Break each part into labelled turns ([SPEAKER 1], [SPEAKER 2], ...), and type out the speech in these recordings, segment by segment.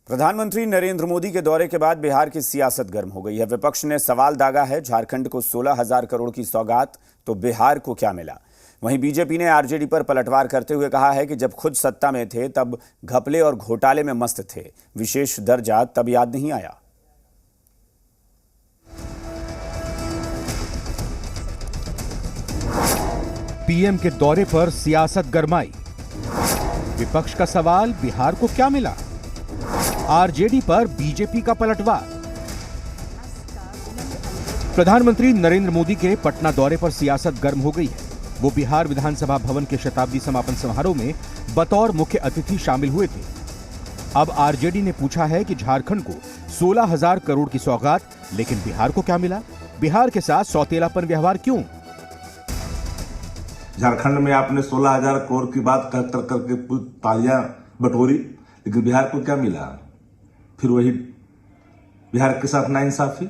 [SPEAKER 1] प्रधानमंत्री नरेंद्र मोदी के दौरे के बाद बिहार की सियासत गर्म हो गई है। विपक्ष ने सवाल दागा है, झारखंड को 16,000 करोड़ की सौगात तो बिहार को क्या मिला। वहीं बीजेपी ने आरजेडी पर पलटवार करते हुए कहा है कि जब खुद सत्ता में थे तब घपले और घोटाले में मस्त थे, विशेष दर्जा तब याद नहीं आया।
[SPEAKER 2] पीएम के दौरे पर सियासत गरमाई। विपक्ष का सवाल, बिहार को क्या मिला। आरजेडी पर बीजेपी का पलटवार। प्रधानमंत्री नरेंद्र मोदी के पटना दौरे पर सियासत गर्म हो गई है। वो बिहार विधानसभा भवन के शताब्दी समापन समारोह में बतौर मुख्य अतिथि शामिल हुए थे। अब आरजेडी ने पूछा है कि झारखंड को 16,000 करोड़ की सौगात, लेकिन बिहार को क्या मिला। बिहार के साथ सौतेलापन व्यवहार क्यों।
[SPEAKER 3] झारखंड में आपने 16,000 करोड़ की बात कहकर करके तालियां बटोरी, लेकिन बिहार को क्या मिला। फिर वही बिहार के साथ नाइंसाफी।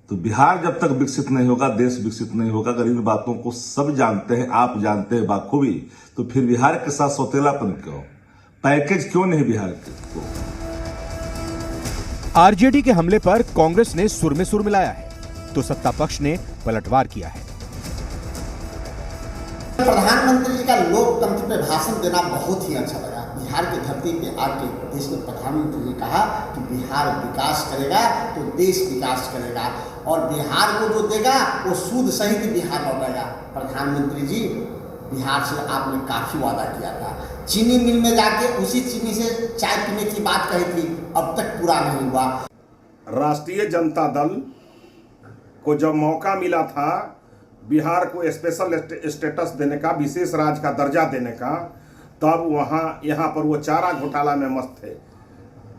[SPEAKER 3] तो बिहार जब तक विकसित नहीं होगा, देश विकसित नहीं होगा। अगर इन बातों को सब जानते हैं, आप जानते हैं बाखूबी, तो फिर बिहार के साथ सौतेलापन क्यों, पैकेज क्यों नहीं बिहार को।
[SPEAKER 2] आरजेडी के हमले पर कांग्रेस ने सुर में सुर मिलाया है, तो सत्ता पक्ष ने पलटवार किया है।
[SPEAKER 4] प्रधानमंत्री जी का लोकतंत्र पे भाषण देना बहुत ही अच्छा लगा। बिहार की धरती पे आके देश के प्रधानमंत्री जी कहा कि बिहार विकास करेगा तो देश विकास करेगा, और बिहार को जो देगा वो सूद सहित बिहार लौटेगा। प्रधानमंत्री जी, बिहार से आपने काफी वादा किया था। चीनी मिल में जाके उसी चीनी से चाय पीने की बात कही थी, अब तक पूरा नहीं हुआ।
[SPEAKER 5] राष्ट्रीय जनता दल को जब मौका मिला था बिहार को स्पेशल स्टेटस देने का, विशेष राज्य का दर्जा देने का, तब यहाँ पर वो चारा घोटाला में मस्त थे,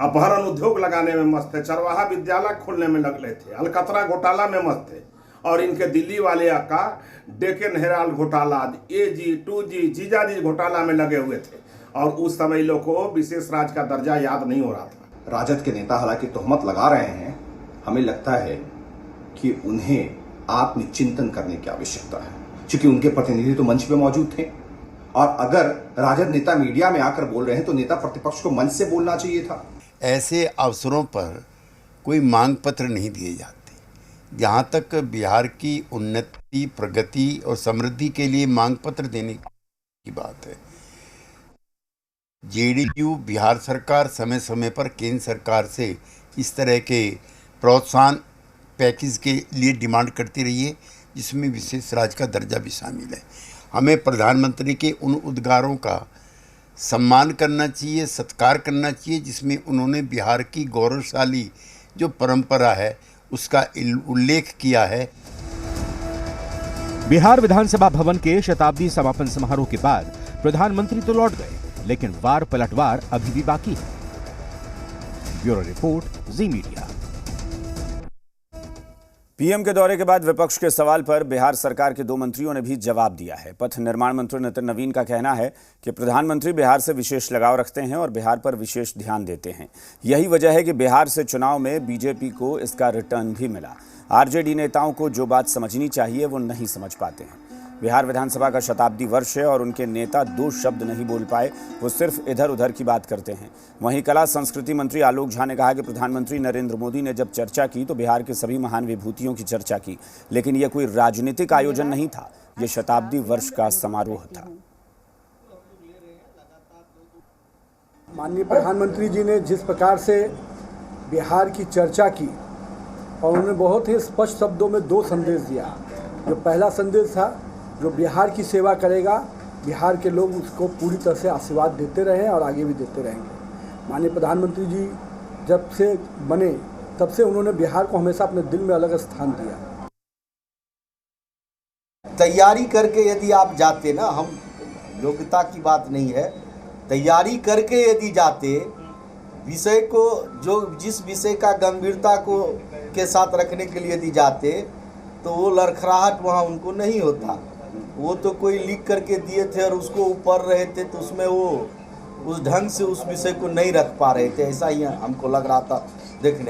[SPEAKER 5] अपहरण उद्योग लगाने में मस्त थे, चरवाहा विद्यालय खोलने में लगे थे, अलकतरा घोटाला में मस्त थे, और इनके दिल्ली वाले का डेक्कन हेराल्ड घोटाला, AG, 2G, जीजाजी घोटाला में लगे हुए थे। और उस समय लोग को विशेष राज्य का दर्जा याद नहीं हो रहा था।
[SPEAKER 6] राजद के नेता हालांकि तोहमत लगा रहे हैं, हमें लगता है कि उन्हें आत्मचिंतन करने की आवश्यकता है, क्योंकि उनके प्रतिनिधि तो मंच पे मौजूद थे। और अगर राजद नेता मीडिया में आकर बोल रहे हैं तो नेता प्रतिपक्ष को मंच से बोलना चाहिए था।
[SPEAKER 7] ऐसे अवसरों पर कोई मांग पत्र नहीं दिए जाते। जहाँ तक बिहार की उन्नति, प्रगति और समृद्धि के लिए मांग पत्र देने की बात है, जेडीयू बिहार सरकार समय समय पर केंद्र सरकार से इस तरह के प्रोत्साहन पैकेज के लिए डिमांड करती रही है, जिसमें विशेष राज्य का दर्जा भी शामिल है। हमें प्रधानमंत्री के उन उद्गारों का सम्मान करना चाहिए, सत्कार करना चाहिए, जिसमें उन्होंने बिहार की गौरवशाली जो परंपरा है उसका उल्लेख किया है।
[SPEAKER 2] बिहार विधानसभा भवन के शताब्दी समापन समारोह के बाद प्रधानमंत्री तो लौट गए, लेकिन वार पलटवार अभी भी बाकी है। ब्यूरो रिपोर्ट, जी मीडिया।
[SPEAKER 1] पीएम के दौरे के बाद विपक्ष के सवाल पर बिहार सरकार के 2 मंत्रियों ने भी जवाब दिया है। पथ निर्माण मंत्री नितिन नवीन का कहना है कि प्रधानमंत्री बिहार से विशेष लगाव रखते हैं और बिहार पर विशेष ध्यान देते हैं। यही वजह है कि बिहार से चुनाव में बीजेपी को इसका रिटर्न भी मिला। आरजेडी नेताओं को जो बात समझनी चाहिए वो नहीं समझ पाते हैं। बिहार विधानसभा का शताब्दी वर्ष है और उनके नेता 2 शब्द नहीं बोल पाए, वो सिर्फ इधर उधर की बात करते हैं। वहीं कला संस्कृति मंत्री आलोक झा ने कहा कि प्रधानमंत्री नरेंद्र मोदी ने जब चर्चा की तो बिहार के सभी महान विभूतियों की चर्चा की, लेकिन यह कोई राजनीतिक आयोजन नहीं था, यह शताब्दी वर्ष का समारोह था।
[SPEAKER 8] माननीय प्रधानमंत्री जी ने जिस प्रकार से बिहार की चर्चा की और उन्होंने बहुत ही स्पष्ट शब्दों में 2 संदेश दिया। जो पहला संदेश था, जो बिहार की सेवा करेगा, बिहार के लोग उसको पूरी तरह से आशीर्वाद देते रहे और आगे भी देते रहेंगे। माननीय प्रधानमंत्री जी जब से बने तब से उन्होंने बिहार को हमेशा अपने दिल में अलग स्थान दिया।
[SPEAKER 9] तैयारी करके यदि आप जाते ना, हम योग्यता की बात नहीं है, तैयारी करके यदि जाते, विषय को जो जिस विषय का गंभीरता को के साथ रखने के लिए यदि जाते, तो वो लड़खड़ाहट वहाँ उनको नहीं होता। वो तो कोई लिख करके दिए थे और उसको ऊपर रहे थे, तो उसमें वो उस ढंग से उस विषय को नहीं रख पा रहे थे। ऐसा ही हमको लग रहा था देखने।